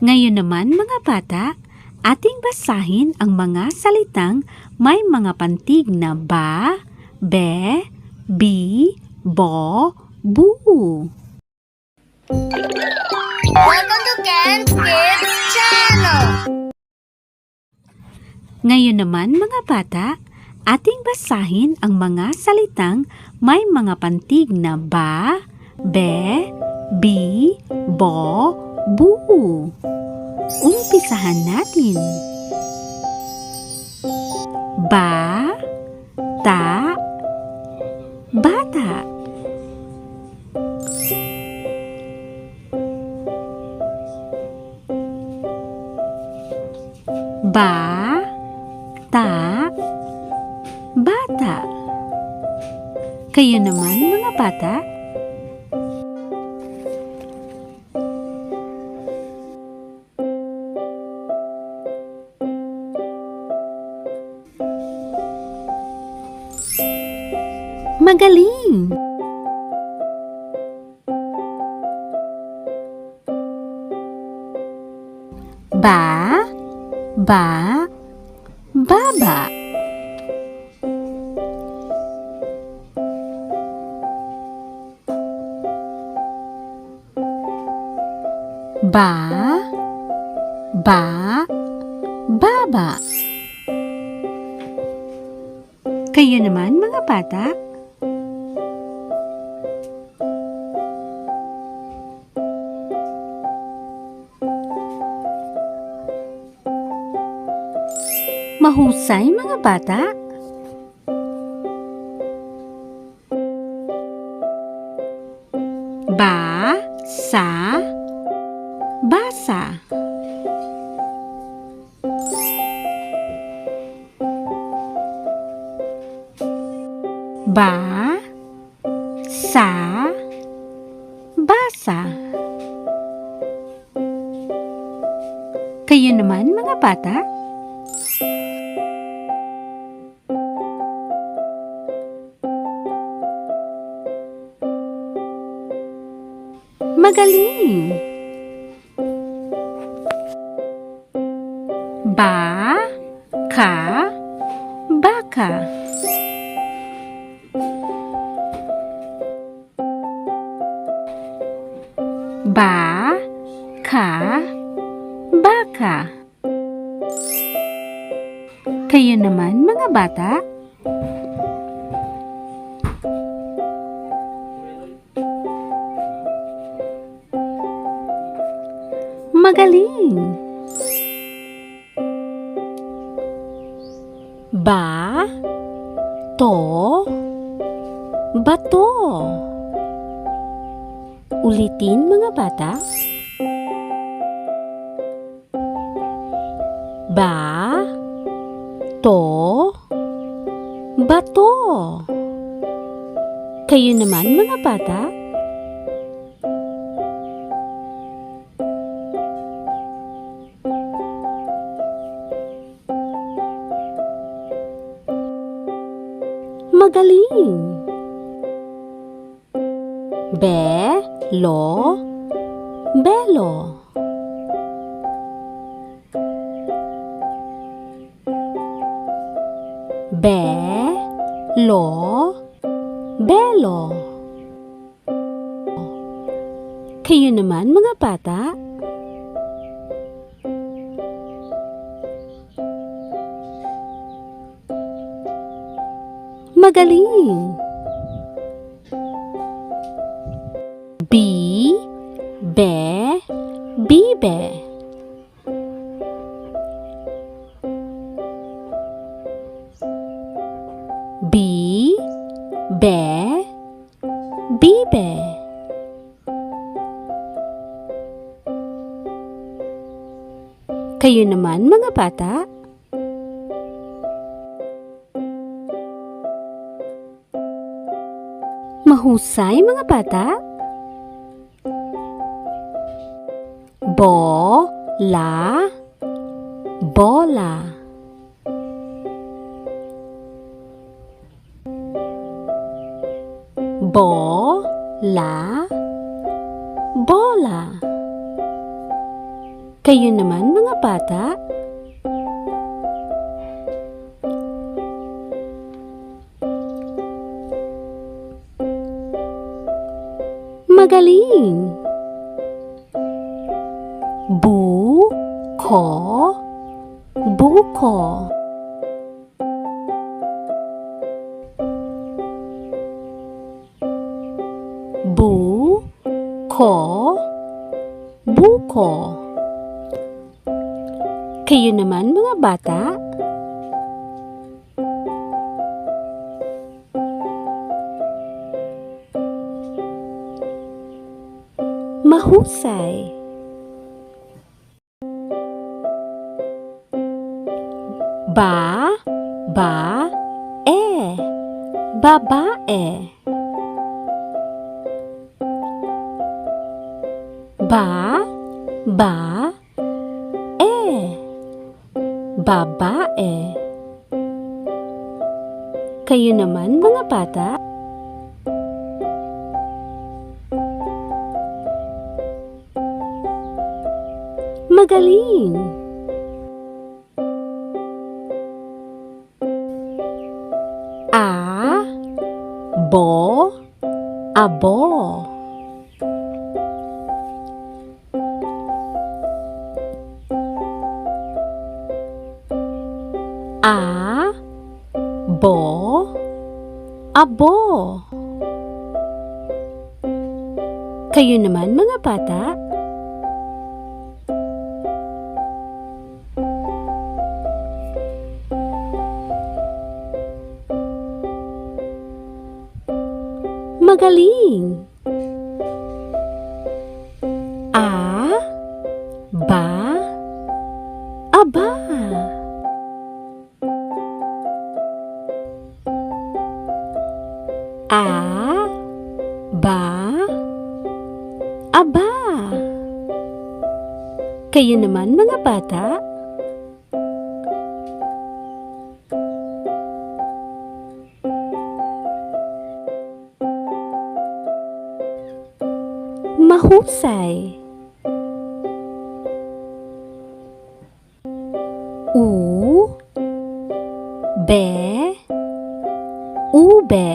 Ngayon naman mga bata, ating basahin ang mga salitang may mga pantig na ba, be, bi, bo, bu. Welcome to Ken's Kids Channel! Ngayon naman mga bata, ating basahin ang mga salitang may mga pantig na ba, be, bi, bo, bu. Umpisahan natin. Ba, ta, bata. Ba, ta, bata. Kayo naman mga bata. Magaling! Ba, ba, baba. Ba, ba, baba. Kayo naman mga bata. Mahusay mga bata. Ba, sa, basa. Ba, sa, basa. Kayo naman mga bata. Magaling! Ba, ka, baka. Ba, ka, baka. Kayo naman mga bata. Magaling! Ba, to, bato. Ulitin mga bata. Ba, to, bato. Kayo naman mga bata. Magaling! Be, lo, belo. Be, lo, belo. Kayo naman mga bata. Magaling! Bi, be, bibe. Bi, be, bibe. Kayo naman mga bata. Mahusay mga bata. Bo, la, bola. Bo, 啦 bola. Kayo naman mga bata, magaling! Buko, buko. Buko, buko. Kayo naman mga bata, mahusay. Ba, babae. Babae. Kayo naman mga bata, magaling! Abo. Abo. Kayo naman mga bata, magaling! Aba. Aba. Kayo naman mga bata, mahusay. Ube. Ube.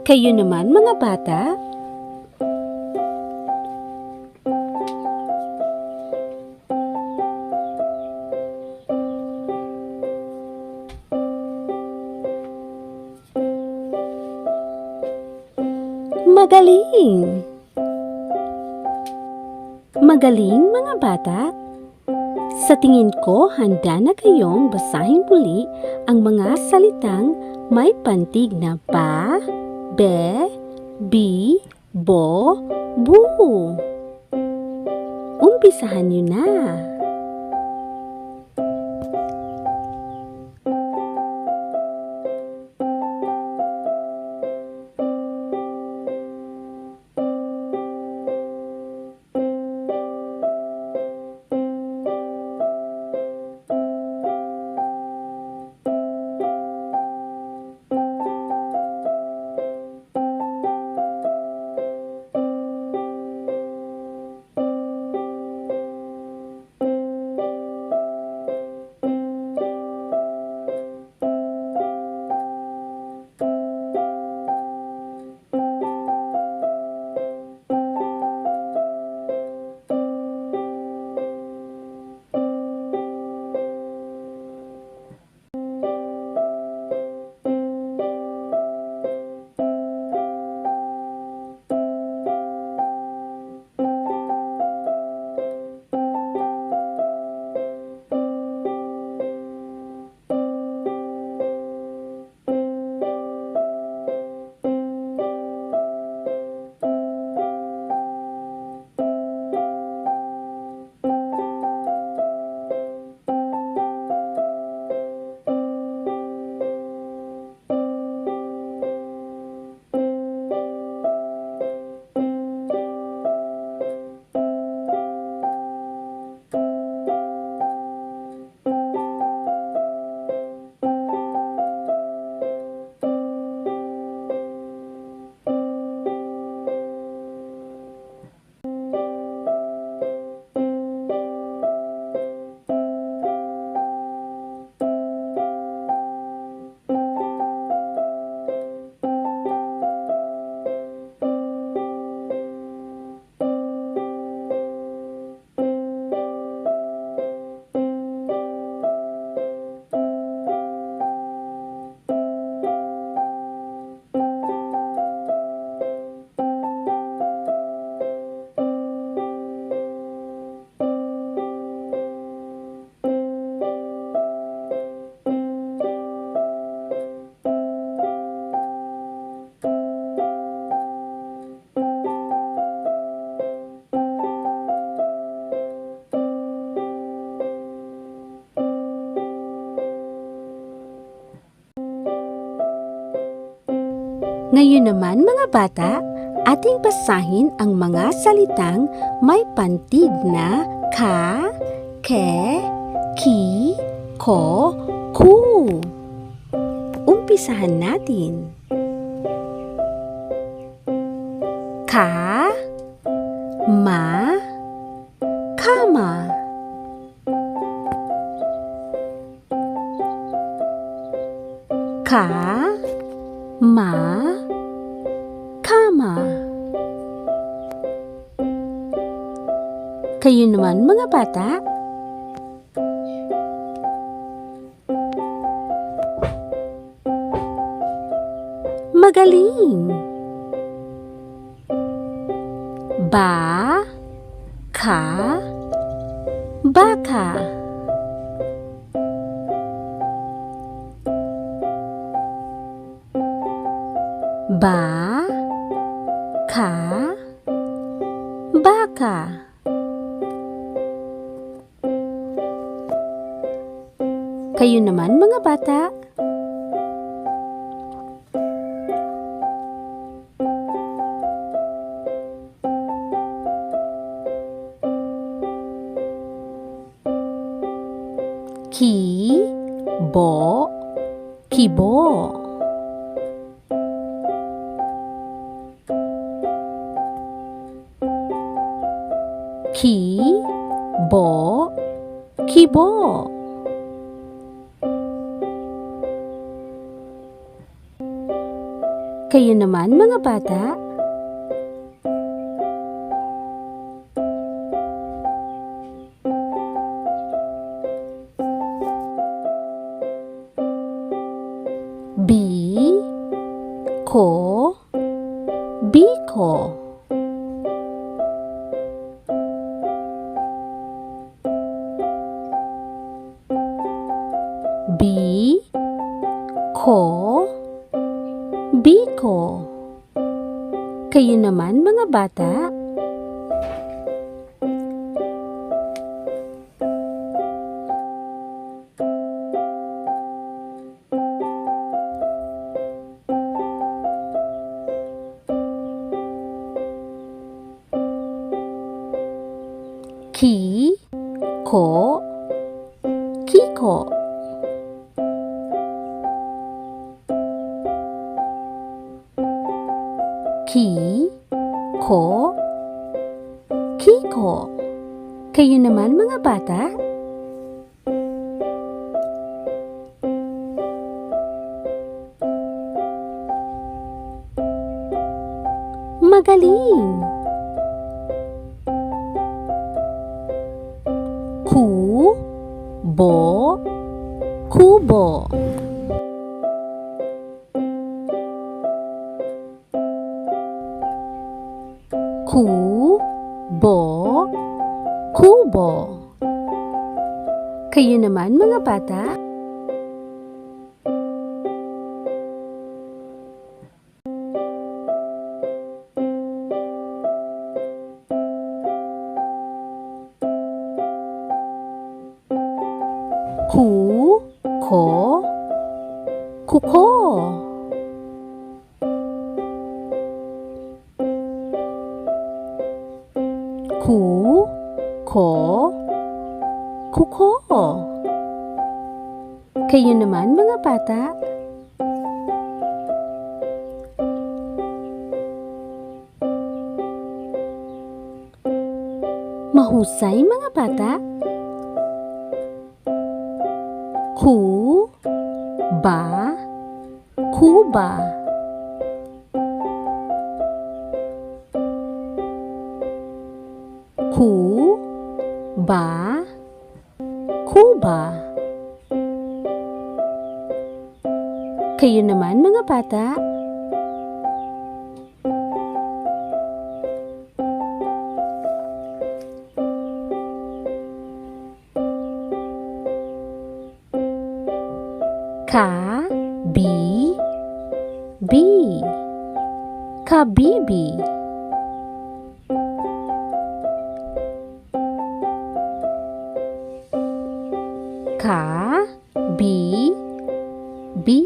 Kayo naman mga bata, magaling! Magaling mga bata! Sa tingin ko, handa na kayong basahin muli ang mga salitang may pantig na ba, be, bi, bo, bu. Umpisahan niyo na! Ngayon naman mga bata, ating basahin ang mga salitang may pantig na ka, ke, ki, ko, ku. Umpisahan natin. Ka, ma, kama. Ka, ma, kama. Kayo naman mga bata. Magaling. Ba, ka, baka. Ba, ka, baka. Kayo naman mga bata. Ki, bo, kibo. Ki, bo, kibo. Kayo naman mga bata. Bi, ko, biko. Bi, ko, biko. Kayo naman mga bata. Ki, ko, kiko. Ki, ko, kiko. Kayo naman mga bata. Magaling. Ku, bo, kubo. Ku, bo, kubo. Kayo naman mga bata. Ku, ko, kuko. Ku, ko, kuko. Kayo naman mga bata. Mahusay mga bata. Ku, ba, kuba. Ku, ba, kuba. Kayo naman mga bata. Ka, bi, bi. Kabibi. Ka, bi, bi.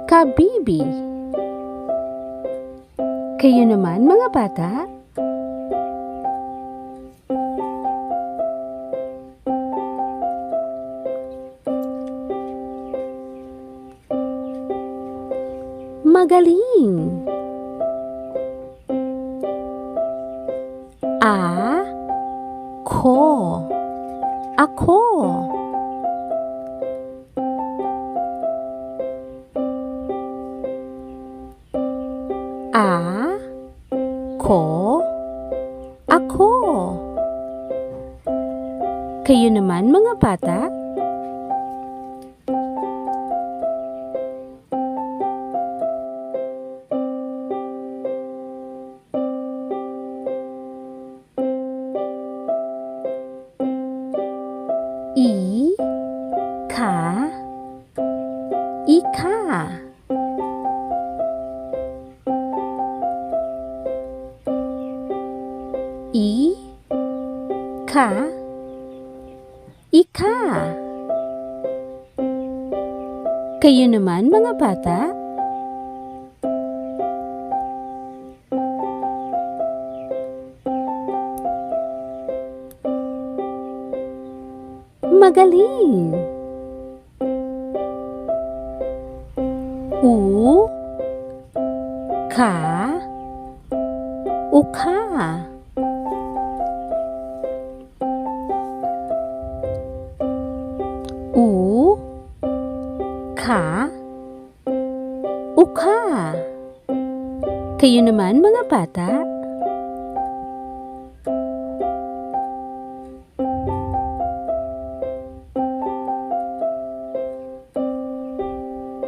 Kabibi. Kayo naman mga bata? Magaling! Ako. Ako. Ako. Kayo naman mga bata? Ika. Ika. Kayo naman mga bata? Magaling! Uka. Uka. Kayo naman mga bata?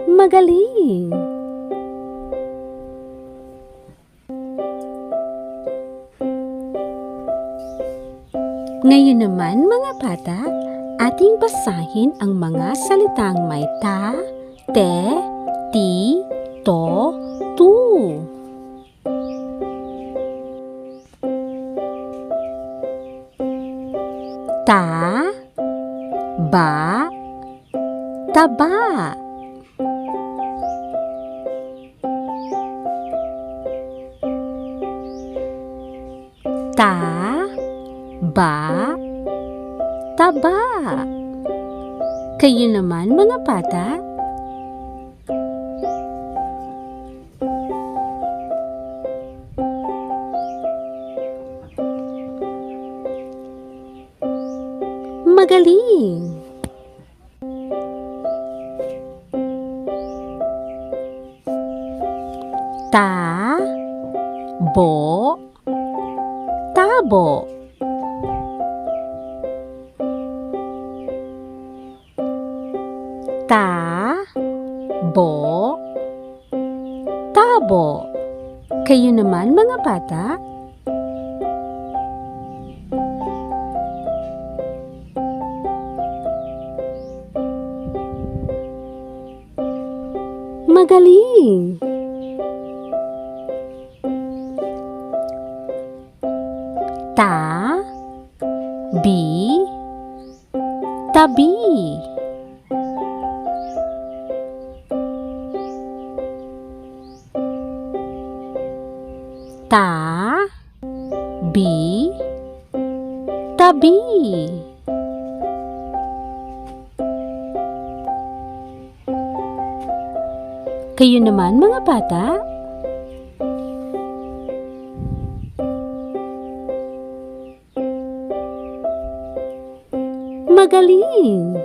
Magaling! Ngayon naman mga bata, ating basahin ang mga salitang may ta, te, ti, to, tu. Ta, ba, taba. Ta, ba, taba. Kayo naman mga bata? Magaling! Ta, bo, tabo. Ta, bo, tabo. Kayo naman mga bata? Magaling! Ta, bi, tabi. Ta, bi, tabi. Kayo naman mga bata? Magaling!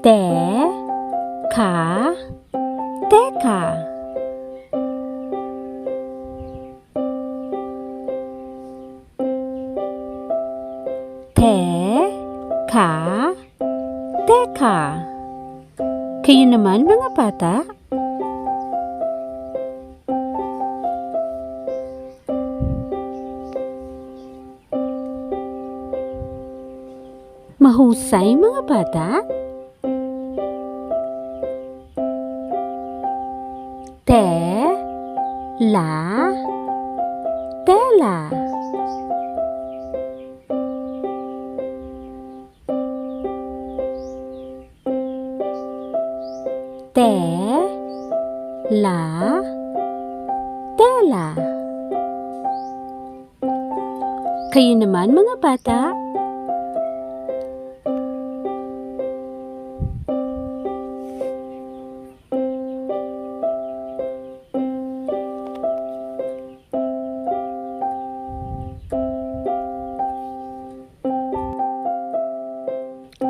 Te, ka, teka. Te, ka, teka. Kayo naman mga bata? Mahusay mga bata? Te, la, tela. Te, La, tela. Kayo naman mga bata.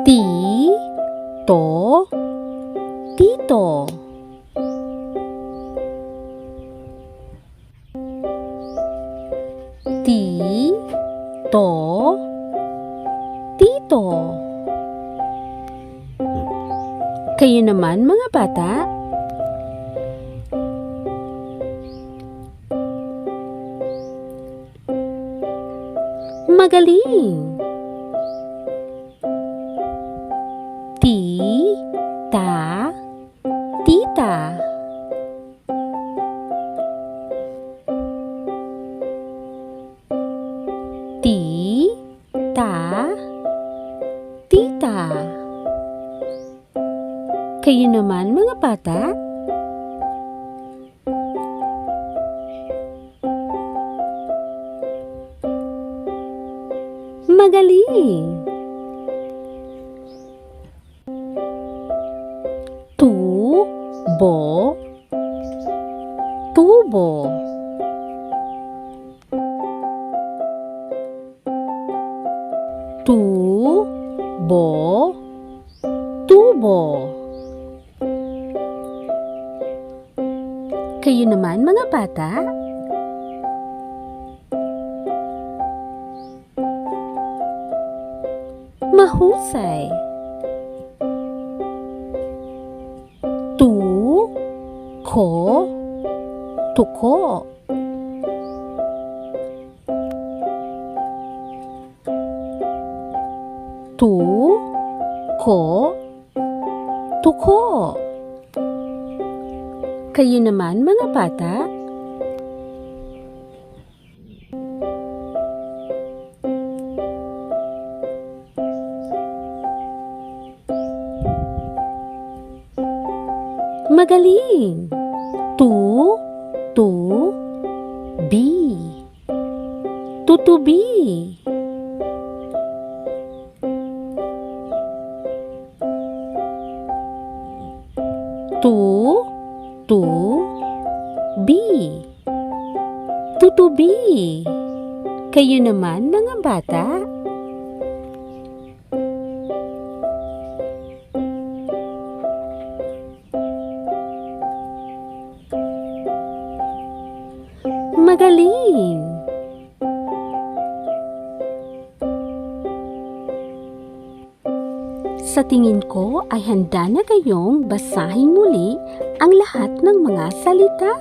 Ti, to, tito. Ti, to, tito. Kayo naman mga bata. Magaling. Ti, ta, tita. Ti, ta, tita. Kayo naman mga bata. Magaling. Tubo, tubo. Tubo, tubo. Kayo naman mga bata. Mahusay. Ko, tuko. Ko, tuko. Kayo naman mga bata. Magaling. Bi. Tutubi. Bi. Tutubi. Kayo naman mga bata. Magaling. Sa tingin ko ay handa na kayong basahin muli ang lahat ng mga salita.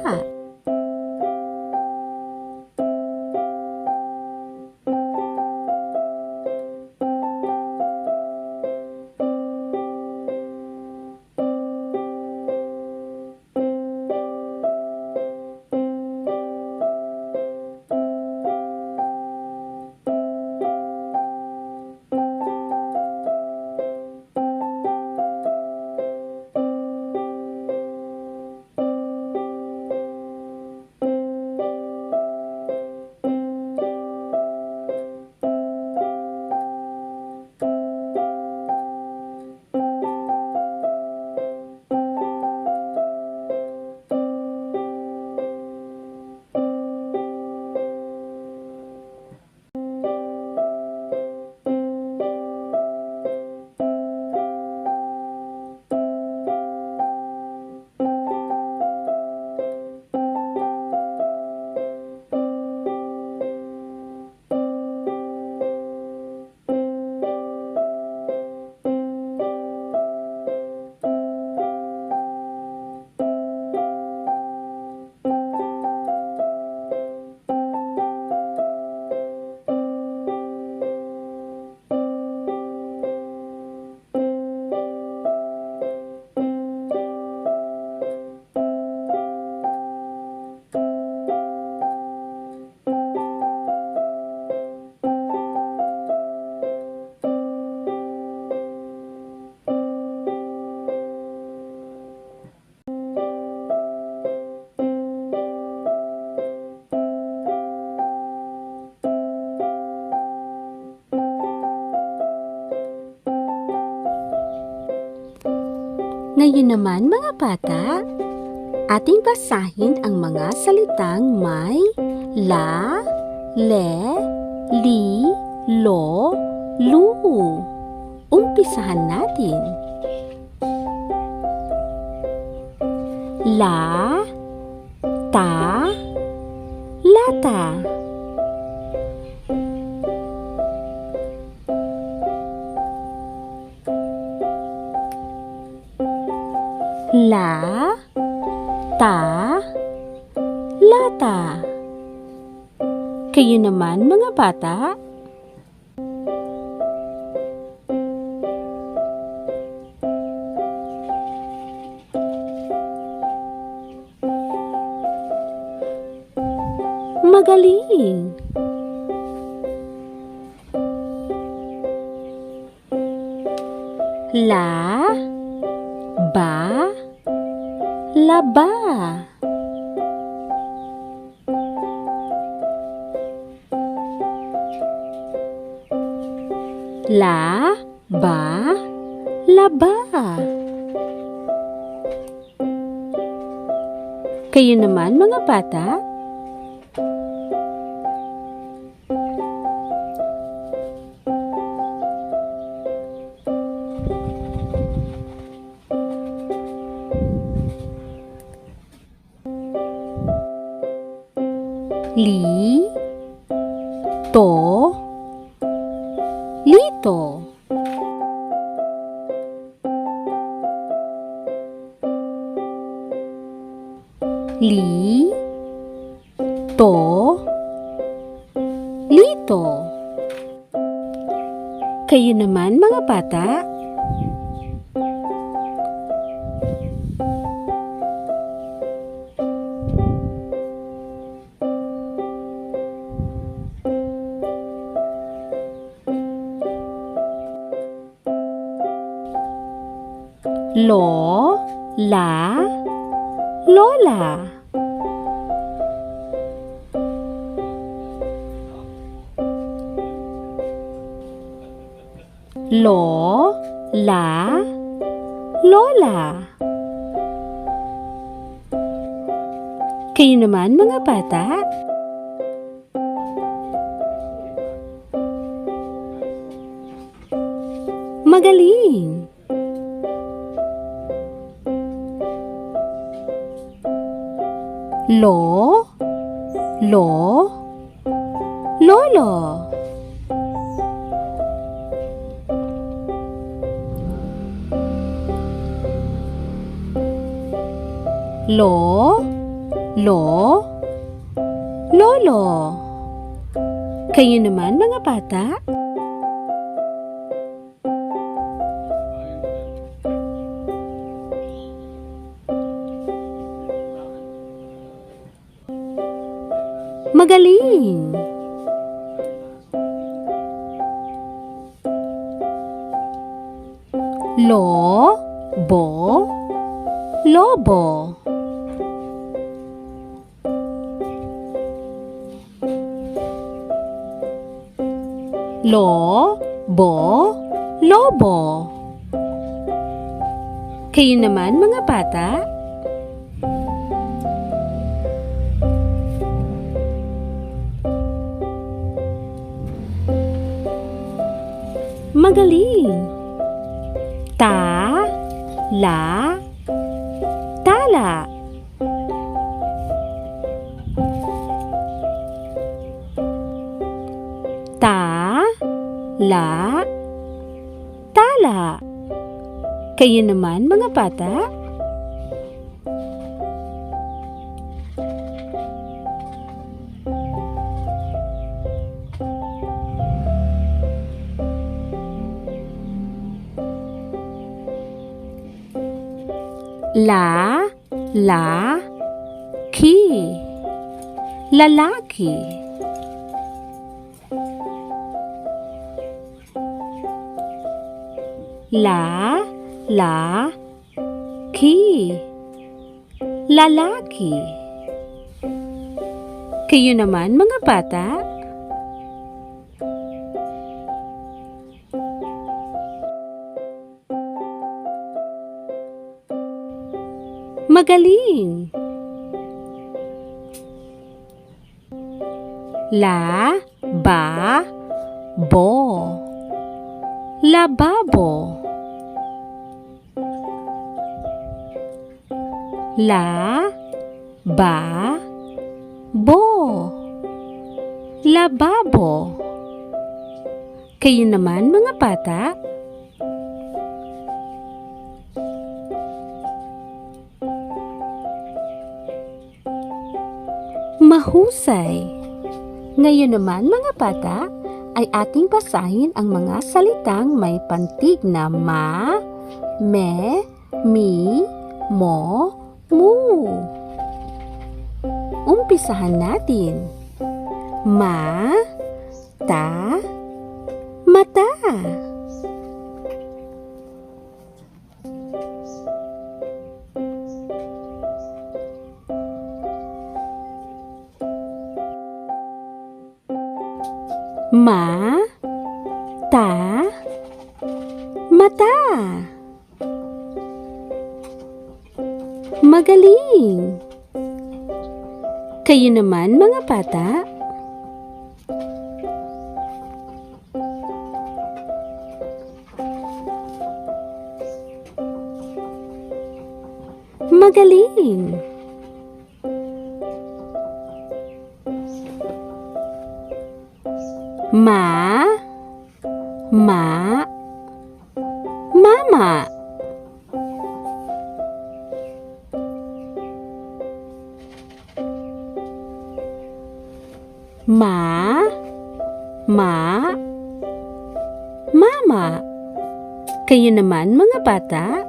Ngayon naman mga bata, ating basahin ang mga salitang may la, le, li, lo, lu. Umpisahan natin. La, ta, lata. La, ta, lata. Kayo naman mga bata. Magaling! La, ba, laba. La, ba, laba. Kayo naman mga bata. Li, to, lito. Li, to, lito. Kayo naman mga bata. Lo, la, lola. Lo, la, lola. Kayo naman mga bata. Magaling! Lo, lo, lolo. Lo, lo, lolo. Kayo naman mga bata. Magaling! Lo, bo, lobo. Lo, bo, lobo. Kayo naman mga bata. Magaling! Ta, la, tala. Ta, la, tala. Kayo naman mga bata. La, la, ki. Lalaki. La, la, ki. Lalaki. Kayo naman mga bata. Magaling. La, ba, bo. Lababo. La, ba, bo. Lababo. Kayo naman mga bata. Mahusay. Ngayon naman mga bata, ay ating basahin ang mga salitang may pantig na ma, me, mi, mo, mu. Umpisahan natin. Ma, ta, mata. Ma, ta, mata. Magaling. Kayo naman mga bata. Magaling. Ma, mama. Mama. Kayo naman mga bata.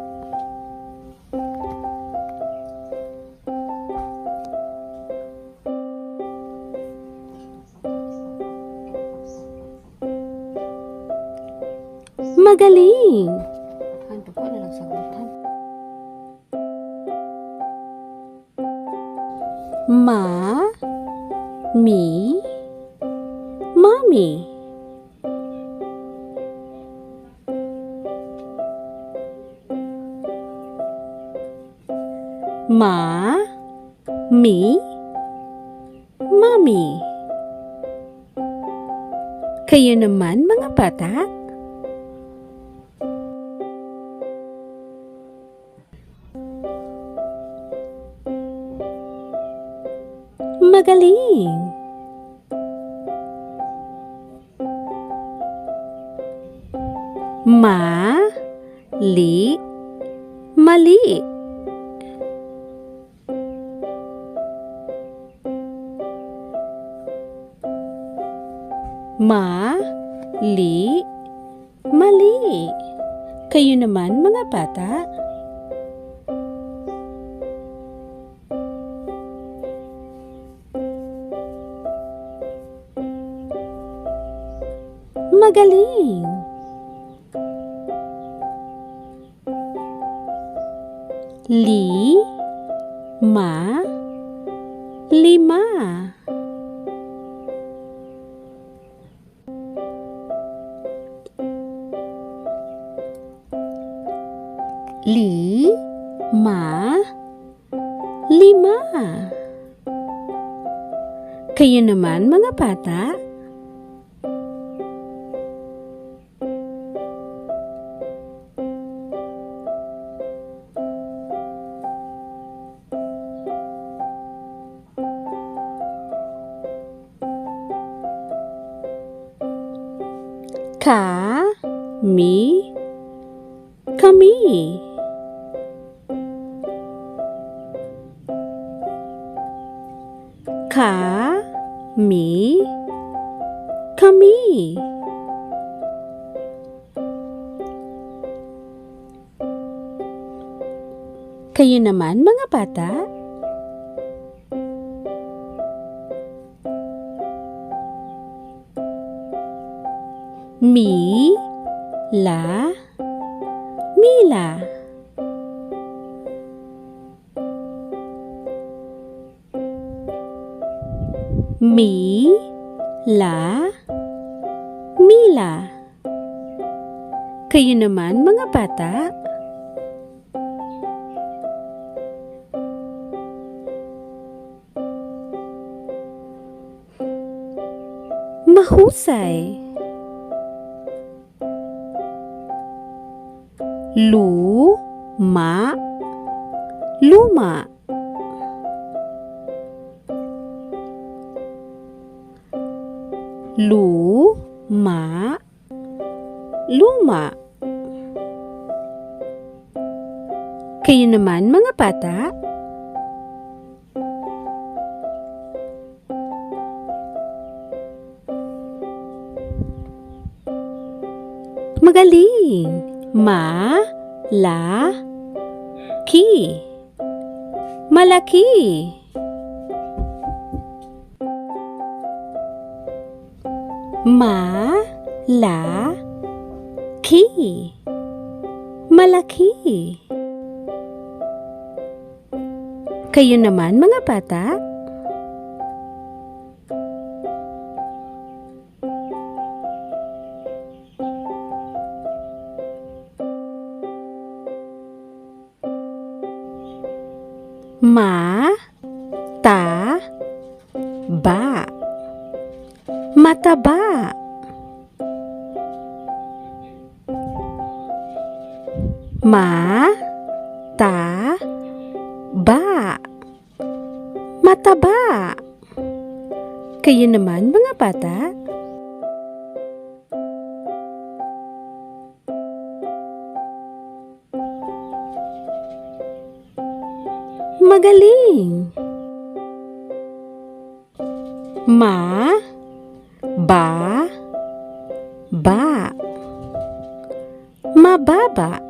Magaling. Ano po na nagsagutan? Ma, mi, mommy. Ma, mi, mommy. Kayo naman mga bata. Magaling. Mali. Mali. Kayo naman mga bata. Magaling. Lima. Lima. Kayo naman mga bata. Kami. Kayo naman mga bata. Mila. Mila. Kayo naman mga bata. Mahusay. Luma. Luma. Luma. Luma. Kayo naman, mga bata? Magaling! Ki. Malaki. Ki. Malaki. Kayo naman, mga bata? Mataba. Mataba. Mataba. Kayo naman, mga bata? Magaling! Mababa. Mababa.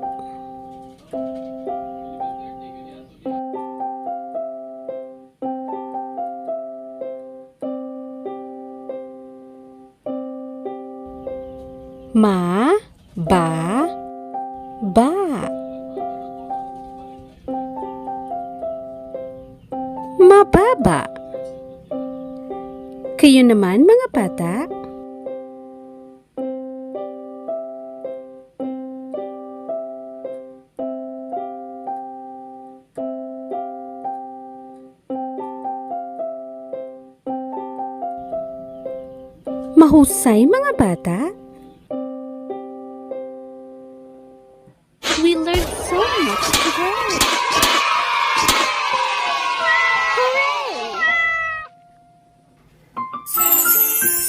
Kayo naman, mga bata? Mahusay, mga bata? We learned so much today.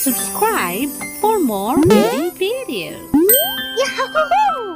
Subscribe for more reading videos. Yahoo!